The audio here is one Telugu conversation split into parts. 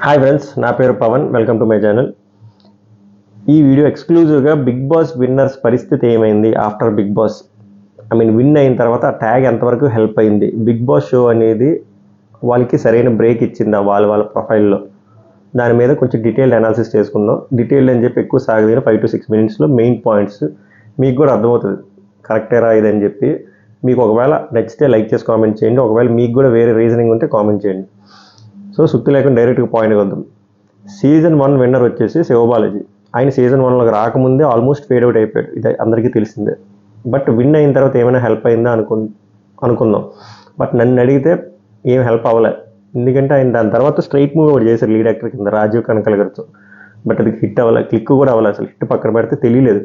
హాయ్ ఫ్రెండ్స్, నా పేరు Pavan. Welcome to my channel. ఈ వీడియో ఎక్స్క్లూజివ్గా బిగ్ బాస్ విన్నర్స్ పరిస్థితి ఏమైంది ఆఫ్టర్ బిగ్ బాస్, విన్ అయిన తర్వాత ఆ ట్యాగ్ ఎంతవరకు హెల్ప్ అయింది, బిగ్ బాస్ షో అనేది వాళ్ళకి సరైన బ్రేక్ ఇచ్చిందా వాళ్ళ ప్రొఫైల్లో, దాని మీద కొంచెం డీటెయిల్డ్ అనాలిసిస్ చేసుకుందాం. డీటెయిల్డ్ అని చెప్పి ఎక్కువ సాగదీన 5 to 6 minutes మెయిన్ పాయింట్స్ మీకు కూడా అర్థమవుతుంది కరెక్టేరా ఇదని చెప్పి. మీకు ఒకవేళ నచ్చితే లైక్ చేసి కామెంట్ చేయండి, ఒకవేళ మీకు కూడా వేరే రీజనింగ్ ఉంటే కామెంట్ చేయండి. సో సుత్తి లేకుండా డైరెక్ట్గా పాయింట్కి వద్దాం. సీజన్ 1 విన్నర్ వచ్చేసి శివబాలాజీ. ఆయన సీజన్ 1లోకి రాకముందే ఆల్మోస్ట్ ఫేడ్ అవుట్ అయిపోయాడు, ఇది అందరికీ తెలిసిందే. బట్ విన్ అయిన తర్వాత ఏమైనా హెల్ప్ అయిందా అనుకుందాం. బట్ నన్ను అడిగితే ఏం హెల్ప్ అవ్వలే. ఎందుకంటే ఆయన దాని తర్వాత స్ట్రైట్ మూవ్ ఒకటి చేశారు లీడ్ యాక్టర్ కింద రాజీవ్ కనకాల గారితో. బట్ అది హిట్ అవ్వలే, క్లిక్ కూడా అవ్వలేదు, అసలు హిట్ పక్కన పెడితే తెలియలేదు.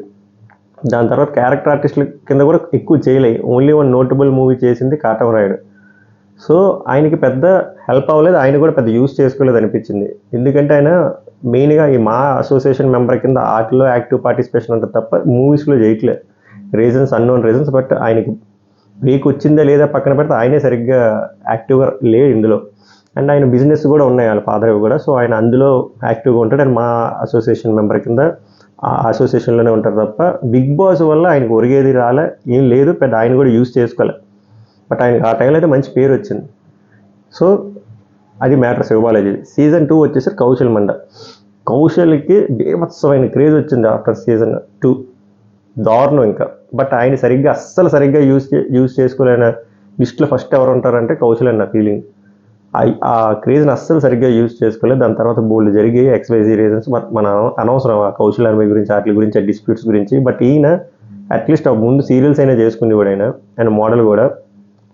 దాని తర్వాత క్యారెక్టర్ ఆర్టిస్టుల కింద కూడా ఎక్కువ చేయలేదు. ఓన్లీ వన్ నోటబుల్ మూవీ చేసింది కాటమరాయుడు. సో ఆయనకి పెద్ద హెల్ప్ అవ్వలేదు, ఆయన కూడా పెద్ద యూస్ చేసుకోలేదు అనిపించింది. ఎందుకంటే ఆయన మెయిన్గా ఈ మా అసోసియేషన్ మెంబర్ కింద ఆర్ట్లో యాక్టివ్ పార్టిసిపేషన్ ఉంటుంది తప్ప మూవీస్లో చేయట్లేదు. Reasons unknown reasons. బట్ ఆయనకి బ్రేక్ వచ్చిందా లేదా పక్కన పెడితే ఆయనే సరిగ్గా యాక్టివ్గా లేడు ఇందులో. అండ్ ఆయన బిజినెస్ కూడా ఉన్నాయి వాళ్ళ ఫాదర్ కూడా. సో ఆయన అందులో యాక్టివ్గా ఉంటాడు. అండ్ మా అసోసియేషన్ మెంబర్ కింద ఆ అసోసియేషన్లోనే ఉంటారు తప్ప బిగ్ బాస్ వల్ల ఆయనకు ఒరిగేది రాలే, ఏం లేదు, పెద్ద ఆయన కూడా యూస్ చేసుకోలే. బట్ ఆయనకి ఆ టైంలో అయితే మంచి పేరు వచ్చింది. సో అది మ్యాటర్ శివబాలాజీ. సీజన్ 2 వచ్చేసరికి కౌశల్ మండ. కౌశల్కి బీభత్సమైన క్రేజ్ వచ్చింది ఆఫ్టర్ సీజన్ 2, దారుణం ఇంకా. బట్ ఆయన అస్సలు సరిగ్గా యూజ్ చేసుకోలేని లిస్ట్లో ఫస్ట్ ఎవరు ఉంటారంటే కౌశల్ అని నా ఫీలింగ్. ఆ క్రేజ్ని అస్సలు సరిగ్గా యూజ్ చేసుకోలేదు. దాని తర్వాత బోల్డ్ జరిగి XYZ రీజన్స్ మన అనవసరం ఆ కౌశల్ అమ్మాయి గురించి, వాటి గురించి, ఆ డిస్ప్యూట్స్ గురించి. బట్ ఈయన అట్లీస్ట్ ముందు సీరియల్స్ అయినా చేసుకునేవాడు. ఆయన మోడల్ కూడా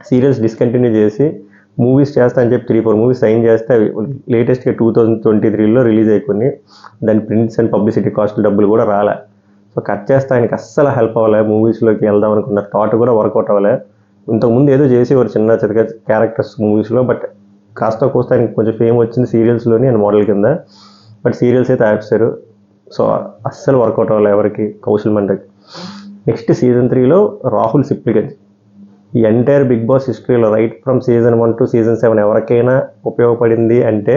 సీరియల్స్ డిస్కంటిన్యూ చేసి మూవీస్ చేస్తా అని చెప్పి 3-4 మూవీస్ సైన్ చేస్తే లేటెస్ట్గా 2023లో రిలీజ్ అయిపోయి దాని ప్రింట్స్ అండ్ పబ్లిసిటీ కాస్ట్ డబ్బులు కూడా రాలే. సో కట్ చేస్తే ఆయనకి అస్సలు హెల్ప్ అవ్వలే. మూవీస్లోకి వెళ్దాం అనుకున్న థాట్ కూడా వర్కౌట్ అవ్వలే. ఇంతకుముందు ఏదో చేసేవారు చిన్న చితక క్యారెక్టర్స్ మూవీస్లో. బట్ కాస్త కోస్త ఆయనకి కొంచెం ఫేమ్ వచ్చింది సీరియల్స్లోని అండ్ మోడల్ కింద. బట్ సీరియల్స్ అయితే ఆపేశారు. సో అస్సలు వర్కౌట్ అవ్వలే ఎవరికి, కౌశల్ మండకి. నెక్స్ట్ సీజన్ 3లో రాహుల్ సిప్లిగంజ్. ఈ ఎంటైర్ బిగ్ బాస్ హిస్టరీలో right from season 1 to season 7 ఎవరికైనా ఉపయోగపడింది అంటే,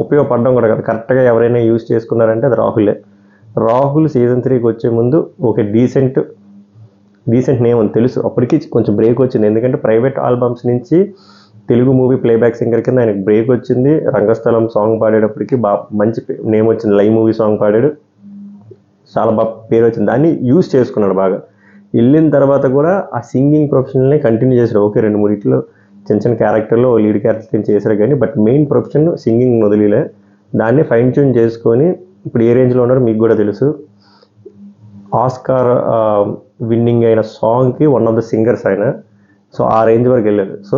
ఉపయోగపడడం కూడా కదా, కరెక్ట్గా ఎవరైనా యూజ్ చేసుకున్నారంటే అది రాహులే. రాహుల్ సీజన్ 3కి వచ్చే ముందు ఒక డీసెంట్ నేమ్ అని తెలుసు. అప్పటికి కొంచెం బ్రేక్ వచ్చింది. ఎందుకంటే ప్రైవేట్ ఆల్బమ్స్ నుంచి తెలుగు మూవీ ప్లేబ్యాక్ సింగర్ కింద ఆయనకు బ్రేక్ వచ్చింది. రంగస్థలం సాంగ్ పాడేటప్పటికి బాగా మంచి నేమ్ వచ్చింది. లైవ్ మూవీ సాంగ్ పాడాడు, చాలా బాగా పేరు వచ్చింది. దాన్ని యూజ్ చేసుకున్నాడు బాగా. వెళ్ళిన తర్వాత కూడా ఆ సింగింగ్ ప్రొఫెషన్ని కంటిన్యూ చేశారు. ఓకే 2-3 చిన్న క్యారెక్టర్లో లీడ్ క్యారెక్టర్ చేశారు కానీ, బట్ మెయిన్ ప్రొఫెషన్ సింగింగ్ వదిలేలే. దాన్ని ఫైన్ ట్యూన్ చేసుకొని ఇప్పుడు ఏ రేంజ్లో ఉన్నారో మీకు కూడా తెలుసు. ఆస్కార్ విన్నింగ్ అయిన సాంగ్కి వన్ ఆఫ్ ద సింగర్స్ ఆయన. సో ఆ రేంజ్ వరకు వెళ్ళారు. సో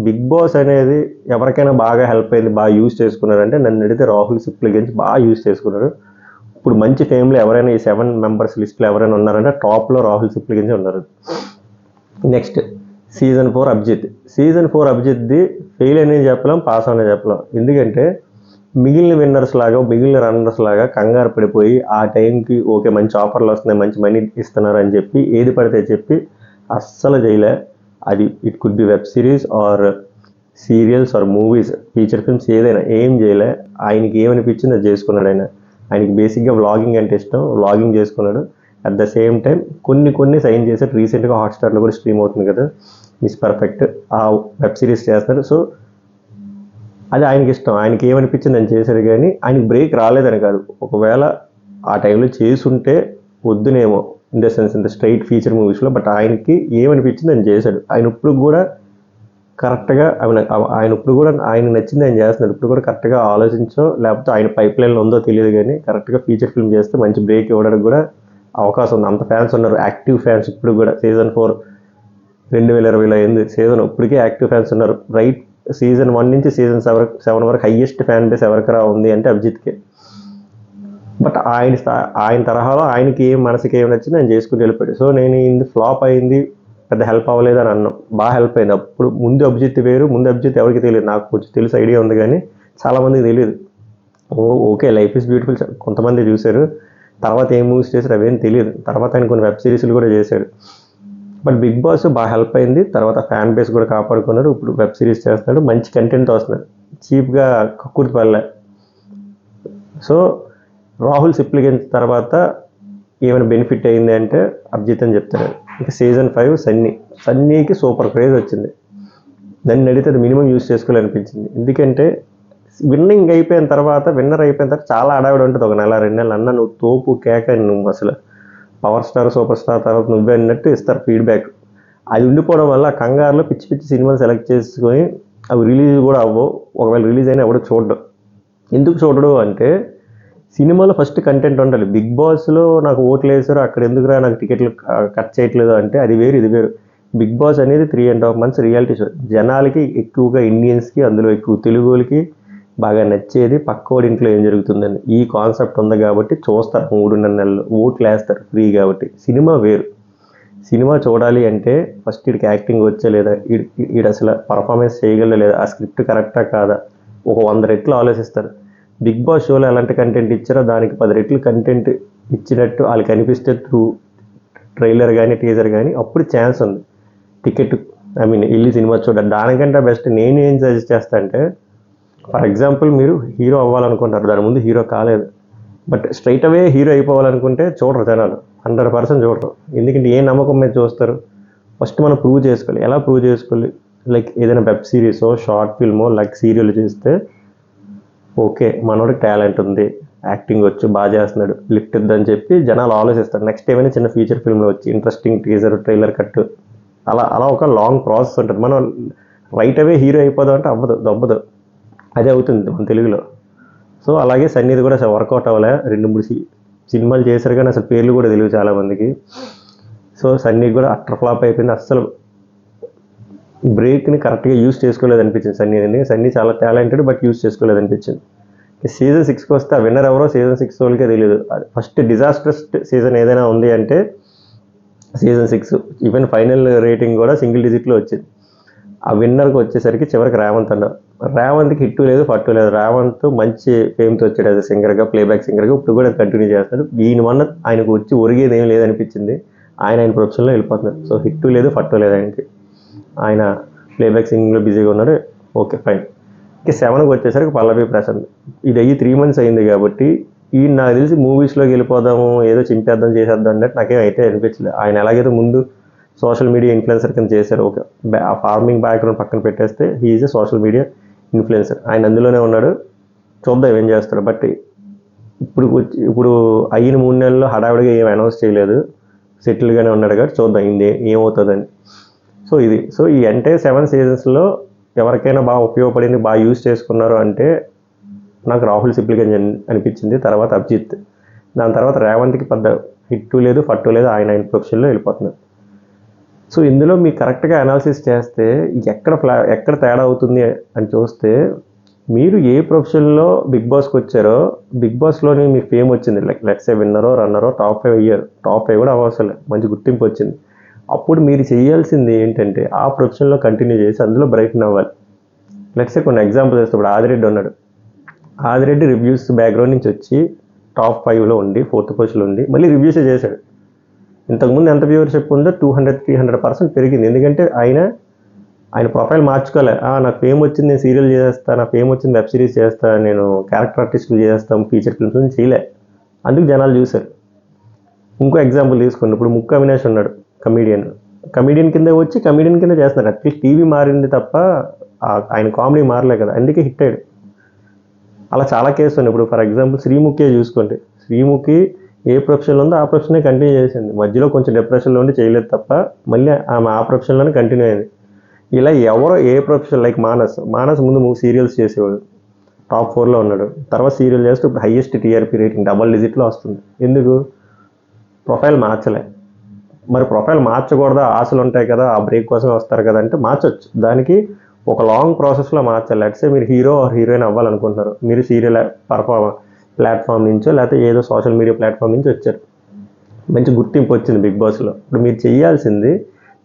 బిగ్ బాస్ అనేది ఎవరికైనా బాగా హెల్ప్ అయింది, బాగా యూజ్ చేసుకున్నారంటే నన్ను అడిగితే రాహుల్ సిప్లిగంజ్ బాగా యూజ్ చేసుకున్నారు. ఇప్పుడు మంచి ఫేమ్లో ఎవరైనా ఈ 7 మెంబర్స్ లిస్ట్లో ఎవరైనా ఉన్నారంటే టాప్లో రాహుల్ సిప్లిగంజ్ ఉన్నారు. Next season 4 Abhijeet. సీజన్ 4 అభిజిత్ది ఫెయిల్ అనేది చెప్పలేం, పాస్ అనేది చెప్పలేం. ఎందుకంటే మిగిలిన విన్నర్స్ లాగా, మిగిలిన రన్నర్స్ లాగా కంగారు పడిపోయి ఆ టైంకి ఓకే మంచి ఆఫర్లు వస్తున్నాయి, మంచి మనీ ఇస్తున్నారు అని చెప్పి ఏది పడితే చెప్పి అస్సలు చేయలే. అది it could be web series or serials or movies, feature films, ఏదైనా ఏం చేయలే. ఆయనకి ఏమనిపించింది అది చేసుకున్నాడు. ఆయనకి బేసిక్గా వ్లాగింగ్ అంటే ఇష్టం, వ్లాగింగ్ చేసుకున్నాడు. అట్ ద సేమ్ టైం కొన్ని సైన్ చేశాడు. రీసెంట్గా హాట్స్టార్లో కూడా స్ట్రీమ్ అవుతుంది కదా మిస్ పర్ఫెక్ట్, ఆ వెబ్ సిరీస్ చేస్తాడు. సో అది ఆయనకి ఇష్టం, ఆయనకి ఏమనిపించింది అని చేశాడు. కానీ ఆయనకి బ్రేక్ రాలేదని కాదు, ఒకవేళ ఆ టైంలో చేసుంటే వద్దునేమో ఇన్ ద సెన్స్ ఇంత స్ట్రైట్ ఫీచర్ మూవీస్లో. బట్ ఆయనకి ఏమనిపించింది అని చేశాడు. ఆయన ఇప్పుడు కూడా కరెక్ట్గా ఆయన ఇప్పుడు కూడా ఆయన నచ్చింది ఆయన చేస్తున్నాడు. ఇప్పుడు కూడా కరెక్ట్గా ఆలోచించో లేకపోతే ఆయన పైప్ లైన్లో ఉందో తెలియదు కానీ కరెక్ట్గా ఫీచర్ ఫిల్మ్ చేస్తే మంచి బ్రేక్ ఇవ్వడానికి కూడా అవకాశం ఉంది. అంత ఫ్యాన్స్ ఉన్నారు, యాక్టివ్ ఫ్యాన్స్. ఇప్పుడు కూడా సీజన్ 4 2020లో అయింది సీజన్, ఇప్పటికే యాక్టివ్ ఫ్యాన్స్ ఉన్నారు. రైట్ సీజన్ 1 నుంచి సీజన్ 7 వరకు హైయెస్ట్ ఫ్యాన్ బేస్ ఎవరికరా ఉంది అంటే అభిజిత్కే. బట్ ఆయన తరహాలో ఆయనకి ఏం మనసుకి ఏం నచ్చింది ఆయన చేసుకుని వెళ్ళిపోయాడు. సో నేను ఇది ఫ్లాప్ అయింది, పెద్ద హెల్ప్ అవ్వలేదు అని అన్నాం. బాగా హెల్ప్ అయింది. అప్పుడు ముందు అభిజిత్ వేరు, ముందు అభిజిత్ ఎవరికి తెలియదు, నాకు కొంచెం తెలుసు, ఐడియా ఉంది కానీ చాలామందికి తెలియదు. ఓకే లైఫ్ ఈజ్ బ్యూటిఫుల్ కొంతమంది చూశారు, తర్వాత ఏం మూవీస్ చేశారు అవేం తెలియదు. తర్వాత ఆయన కొన్ని వెబ్ సిరీస్లు కూడా చేశాడు. బట్ బిగ్ బాస్ బాగా హెల్ప్ అయింది. తర్వాత ఫ్యాన్ బేస్ కూడా కాపాడుకున్నాడు. ఇప్పుడు వెబ్ సిరీస్ చేస్తున్నాడు, మంచి కంటెంట్ వస్తున్నాడు, చీప్గా కక్కుర్తి పడలే. సో రాహుల్ సిప్లిగంజ్ తర్వాత ఏమైనా బెనిఫిట్ అయింది అంటే అభిజిత్ అని చెప్తారు. ఇంకా సీజన్ 5 సన్నీకి సూపర్ క్రేజ్ వచ్చింది. నన్ను అడిగితే అది మినిమం యూస్ చేసుకోవాలనిపించింది. ఎందుకంటే విన్నర్ అయిపోయిన తర్వాత చాలా అడావిడ ఉంటుంది. ఒక నెల 2 నెలలు అన్న నువ్వు తోపు కేక, నువ్వు అసలు పవర్ స్టార్ సూపర్ స్టార్ తర్వాత నువ్వే అన్నట్టు ఇస్తారు ఫీడ్బ్యాక్. అది ఉండిపోవడం వల్ల కంగారులో పిచ్చి పిచ్చి సినిమాలు సెలెక్ట్ చేసుకొని అవి రిలీజ్ కూడా అవ్వవు. ఒకవేళ రిలీజ్ అయినా ఎవడో చూడడం. ఎందుకు చూడడు అంటే సినిమాలో ఫస్ట్ కంటెంట్ ఉండాలి. బిగ్ బాస్లో నాకు ఓట్లు వేసారు, అక్కడ ఎందుకురా నాకు టికెట్లు కట్ చేయట్లేదు అంటే అది వేరు ఇది వేరు. బిగ్ బాస్ అనేది 3.5 months రియాలిటీ షో. జనాలకి ఎక్కువగా ఇండియన్స్కి, అందులో ఎక్కువ తెలుగు వాళ్ళకి బాగా నచ్చేది పక్కోడి ఇంట్లో ఏం జరుగుతుందని ఈ కాన్సెప్ట్ ఉంది కాబట్టి చూస్తారు. 3.5 నెలలు ఓట్లు వేస్తారు ఫ్రీ కాబట్టి. సినిమా వేరు. సినిమా చూడాలి అంటే ఫస్ట్ వీడికి యాక్టింగ్ వచ్చా లేదా, వీడు అసలు పర్ఫార్మెన్స్ చేయగలరా లేదా, ఆ స్క్రిప్ట్ కరెక్టా కాదా, ఒక 100 రెట్లు ఆలోచిస్తారు. బిగ్ బాస్ షోలో ఎలాంటి కంటెంట్ ఇచ్చారో దానికి 10 రెట్లు కంటెంట్ ఇచ్చినట్టు వాళ్ళకి అనిపిస్తే త్రూ ట్రైలర్ కానీ టీజర్ కానీ అప్పుడు ఛాన్స్ ఉంది టికెట్ వెళ్ళి సినిమా చూడాలి. దానికంటే బెస్ట్ నేను ఏం సజెస్ట్ చేస్తా అంటే, ఫర్ ఎగ్జాంపుల్ మీరు హీరో అవ్వాలనుకుంటారు, దాని ముందు హీరో కాలేదు, బట్ స్ట్రైట్ అవే హీరో అయిపోవాలనుకుంటే చూడరు జనాలు, 100% చూడరు. ఎందుకంటే ఏ నమ్మకం మీద చూస్తారు? ఫస్ట్ మనం ప్రూవ్ చేసుకోవాలి. ఎలా ప్రూవ్ చేసుకోవాలి? లైక్ ఏదైనా వెబ్ సిరీసో, షార్ట్ ఫిల్మో, లైక్ సీరియల్ చేస్తే ఓకే మనోడికి టాలెంట్ ఉంది, యాక్టింగ్ వచ్చు, బాగా చేస్తున్నాడు, లిఫ్ట్ ఇద్దని చెప్పి జనాలు ఆలోచిస్తారు. నెక్స్ట్ ఏమైనా చిన్న ఫీచర్ ఫిల్మ్లో వచ్చి ఇంట్రెస్టింగ్ టీజర్, ట్రైలర్ కట్, అలా ఒక లాంగ్ ప్రాసెస్ ఉంటుంది. మనం రైట్ అవే హీరో అయిపోదాం అంటే అవ్వదు. అదే అవుతుంది మన తెలుగులో. సో అలాగే సన్నీది కూడా వర్కౌట్ అవ్వలే. 2-3 సినిమాలు చేశారు కానీ అసలు పేర్లు కూడా తెలియదు చాలామందికి. సో సన్నీ కూడా అట్టర్ ఫ్లాప్ అయిపోయింది. అస్సలు బ్రేక్ని కరెక్ట్గా యూస్ చేసుకోలేదు అనిపించింది సన్నీ. ఎందుకంటే సన్నీ చాలా టాలెంటెడ్, బట్ యూస్ చేసుకోలేదు అనిపించింది. సీజన్ 6కి వస్తే ఆ విన్నర్ ఎవరో సీజన్ 6 వాళ్ళకే తెలియదు. ఫస్ట్ డిజాస్ట్రస్ సీజన్ ఏదైనా ఉంది అంటే సీజన్ 6. ఈవెన్ ఫైనల్ రేటింగ్ కూడా సింగిల్ డిజిట్లో వచ్చింది. ఆ విన్నర్కి వచ్చేసరికి చివరికి రేవంత్ అన్నారు. రేవంత్కి హిట్టు లేదు, పట్టు లేదు. రేవంత్ మంచి ఫేమ్తో వచ్చాడు యాజ్ సింగర్గా, ప్లేబ్యాక్ సింగర్గా. ఇప్పుడు కూడా కంటిన్యూ చేస్తాడు. దీనివల్ల ఆయనకు వచ్చి ఒరిగేది ఏం లేదనిపించింది. ఆయన ప్రొఫెషన్లో వెళ్ళిపోతున్నారు. సో హిట్టు లేదు, పట్టు లేదు ఆయనకి. ఆయన ప్లేబ్యాక్ సింగింగ్లో బిజీగా ఉన్నాడు. Okay fine. ఇంకా 7కి వచ్చేసరికి పల్లవి ప్రశాంత్. ఇది అయ్యి 3 months అయింది కాబట్టి ఈయన నాకు తెలిసి మూవీస్లోకి వెళ్ళిపోదాము, ఏదో చింపేద్దాం చేసేద్దాం అన్నట్టు నాకేం అయితే అనిపించలేదు. ఆయన ఎలాగైతే ముందు సోషల్ మీడియా ఇన్ఫ్లుయెన్సర్ కింద చేశారు, ఓకే ఆ ఫార్మింగ్ బ్యాక్గ్రౌండ్ పక్కన పెట్టేస్తే he is a social media influencer. ఆయన అందులోనే ఉన్నాడు. చూద్దాం ఏం చేస్తాడు. బట్ ఇప్పుడు అయిన 3 నెలల్లో హడావిడిగా ఏం అనౌన్స్ చేయలేదు, సెటిల్గానే ఉన్నాడు కాబట్టి చూద్దాం ఇది ఏమవుతుందని. సో ఈ ఎంటైర్ 7 seasonsలో ఎవరికైనా బాగా ఉపయోగపడింది, బాగా యూజ్ చేసుకున్నారు అంటే నాకు రాహుల్ సిప్లిగంజ్ అనిపించింది. తర్వాత అభిజిత్, దాని తర్వాత రేవంత్కి పెద్ద హిట్టు లేదు, పట్టు లేదు. ఆయన ప్రొఫెషన్లో వెళ్ళిపోతున్నారు. సో ఇందులో మీకు కరెక్ట్గా అనాలిసిస్ చేస్తే ఎక్కడ తేడా అవుతుంది అని చూస్తే, మీరు ఏ ప్రొఫెషన్లో బిగ్ బాస్కి వచ్చారో, బిగ్ బాస్లోని మీ ఫేమ్ వచ్చింది, లైక్ లెట్స్ ఏ విన్నరో రన్నరో టాప్ 5 అయ్యారు. టాప్ 5 కూడా అవసరం లేదు, మంచి గుర్తింపు వచ్చింది. అప్పుడు మీరు చేయాల్సింది ఏంటంటే ఆ ప్రొఫెషన్లో కంటిన్యూ చేసి అందులో బ్రైట్న్ అవ్వాలి. లెట్స్ ఏ కొన్ని ఎగ్జాంపుల్ చేస్తే ఇప్పుడు ఆదిరెడ్డి ఉన్నాడు. ఆదిరెడ్డి రివ్యూస్ బ్యాక్గ్రౌండ్ నుంచి వచ్చి టాప్ 5లో ఉండి 4th పొజిషన్లో ఉండి మళ్ళీ రివ్యూసే చేశాడు. ఇంతకుముందు ఎంత వ్యూవర్షిప్ ఉందో 200-300% పెరిగింది. ఎందుకంటే ఆయన ప్రొఫైల్ మార్చుకోలే. నాకు ఫేమ్ వచ్చింది, నేను సీరియల్ చేస్తాను, నాకు ఫేమ్ వచ్చింది, వెబ్ సిరీస్ చేస్తాను, నేను క్యారెక్టర్ ఆర్టిస్టులు చేస్తాను, ఫీచర్ ఫిల్మ్స్ నుంచి చేయలే. అందుకు జనాలు చూశారు. ఇంకో ఎగ్జాంపుల్ తీసుకోండి. ఇప్పుడు ముక్కు అవినాష్ ఉన్నాడు, కమీడియన్ కింద వచ్చి కమీడియన్ కింద చేస్తున్నారు. అట్లీస్ట్ టీవీ మారింది తప్ప ఆయన కామెడీ మారలే కదా, అందుకే హిట్ అయ్యాడు. అలా చాలా కేసులు ఉన్నాయి. ఇప్పుడు ఫర్ ఎగ్జాంపుల్ శ్రీముఖి చూసుకోండి. శ్రీముఖి ఏ ప్రొఫెషన్లో ఉందో ఆ ప్రొఫెషనే కంటిన్యూ చేసింది. మధ్యలో కొంచెం డిప్రెషన్లో ఉండి చేయలేదు తప్ప మళ్ళీ ఆమె ఆ ప్రొఫెషన్లోనే కంటిన్యూ అయింది. ఇలా ఎవరో ఏ ప్రొఫెషన్, లైక్ మానస్ ముందు సీరియల్స్ చేసేవాడు, టాప్ 4లో ఉన్నాడు. తర్వాత సీరియల్ చేస్తూ ఇప్పుడు హైయెస్ట్ టీఆర్పీ రేటింగ్ డబల్ డిజిట్లో వస్తుంది. ఎందుకు? ప్రొఫైల్ మార్చలే. మరి ప్రొఫైల్ మార్చకూడదా? ఆశలు ఉంటాయి కదా, ఆ బ్రేక్ కోసం వస్తారు కదా అంటే మార్చొచ్చు. దానికి ఒక లాంగ్ ప్రాసెస్లో మార్చాలి. లెట్సే మీరు హీరో ఆర్ హీరోయిన్ అవ్వాలనుకుంటున్నారు, మీరు సీరియల్ ప్లాట్ఫామ్ నుంచో లేకపోతే ఏదో సోషల్ మీడియా ప్లాట్ఫామ్ నుంచి వచ్చారు, మంచి గుర్తింపు వచ్చింది బిగ్ బాస్లో. ఇప్పుడు మీరు చేయాల్సింది,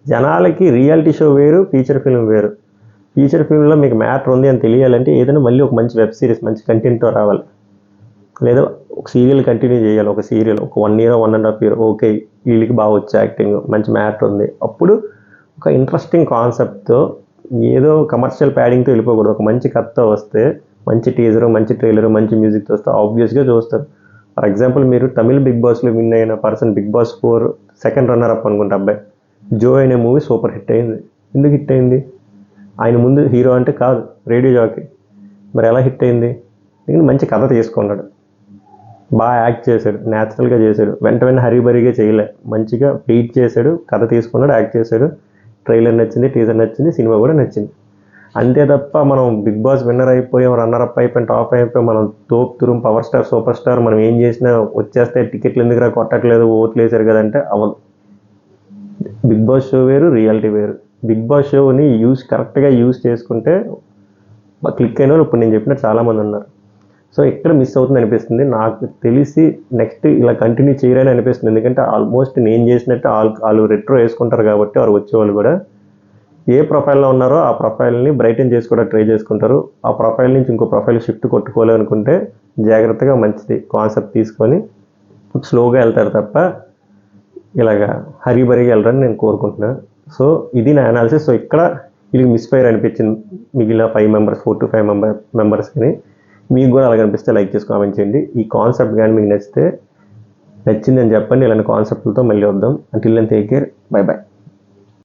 జనాలకి రియాలిటీ షో వేరు, ఫీచర్ ఫిల్మ్ వేరు. ఫీచర్ ఫిల్మ్లో మీకు మ్యాటర్ ఉంది అని తెలియాలంటే ఏదైనా మళ్ళీ ఒక మంచి వెబ్ సిరీస్, మంచి కంటెంట్తో రావాలి, లేదా ఒక సీరియల్ కంటిన్యూ చేయాలి. ఒక సీరియల్ ఒక 1 year 1.5 year ఓకే వీళ్ళకి బాగా వచ్చే యాక్టింగ్, మంచి మ్యాటర్ ఉంది, అప్పుడు ఒక ఇంట్రెస్టింగ్ కాన్సెప్ట్తో, ఏదో కమర్షియల్ ప్యాడింగ్తో వెళ్ళిపోకూడదు. ఒక మంచి కథతో వస్తే మంచి టీజరు, మంచి ట్రైలరు, మంచి మ్యూజిక్ చూస్తే ఆబ్వియస్గా చూస్తారు. ఫర్ ఎగ్జాంపుల్ మీరు తమిళ్ బిగ్ బాస్లో విన్ అయిన person Bigg Boss 4 second runner up అనుకుంటా అబ్బాయి జో అనే మూవీ సూపర్ హిట్ అయింది. ఎందుకు హిట్ అయింది? ఆయన ముందు హీరో అంటే కాదు, రేడియో జాకీ. మరి ఎలా హిట్ అయింది? ఎందుకంటే మంచి కథ తీసుకున్నాడు, బాగా యాక్ట్ చేశాడు, న్యాచురల్గా చేశాడు, వెంటనే హరీబరీగా చేయలే, మంచిగా వెయిట్ చేశాడు, కథ తీసుకున్నాడు, యాక్ట్ చేశాడు, ట్రైలర్ నచ్చింది, టీజర్ నచ్చింది, సినిమా కూడా నచ్చింది. అంతే తప్ప మనం బిగ్ బాస్ విన్నర్ అయిపోయాం, రన్నర్ అప్ అయిపోయాం, టాప్ అయిపోయాం, మనం తోపు తురుం పవర్ స్టార్ సూపర్ స్టార్, మనం ఏం చేసినా వచ్చేస్తే టికెట్లు ఎందుకురా కొట్టట్లేదు, ఓట్లు వేసారు కదంటే అవ్వదు. బిగ్ బాస్ షో వేరు, రియాలిటీ వేరు. బిగ్ బాస్ షోని కరెక్ట్గా యూజ్ చేసుకుంటే క్లిక్ అయిన వాళ్ళు ఇప్పుడు నేను చెప్పినట్టు చాలామంది ఉన్నారు. సో ఇక్కడ మిస్ అవుతుంది అనిపిస్తుంది నాకు తెలిసి. నెక్స్ట్ ఇలా కంటిన్యూ చేయరని అనిపిస్తుంది, ఎందుకంటే ఆల్మోస్ట్ నేను చేసినట్టు వాళ్ళు రెట్రో వేసుకుంటారు కాబట్టి వారు వచ్చేవాళ్ళు కూడా ఏ ప్రొఫైల్లో ఉన్నారో ఆ ప్రొఫైల్ని బ్రైటన్ చేసుకోవడానికి ట్రై చేసుకుంటారు. ఆ ప్రొఫైల్ నుంచి ఇంకో ప్రొఫైల్ షిఫ్ట్ కొట్టుకోవాలనుకుంటే జాగ్రత్తగా మంచిది కాన్సెప్ట్ తీసుకొని స్లోగా వెళ్తారు తప్ప ఇలాగా హరీబరీగా వెళ్ళరని నేను కోరుకుంటున్నాను. సో ఇది నా అనాలిసిస్. సో ఇక్కడ వీళ్ళకి మిస్ఫైర్ అనిపించింది మిగిలిన 4 to 5 మెంబర్స్కి. మీకు కూడా అలాగ అనిపిస్తే లైక్ చేసి కామెంట్ చేయండి. ఈ కాన్సెప్ట్ కానీ మీకు నచ్చితే నచ్చిందని చెప్పండి. ఇలాంటి కాన్సెప్ట్లతో మళ్ళీ వద్దాం. Until then take care, bye by.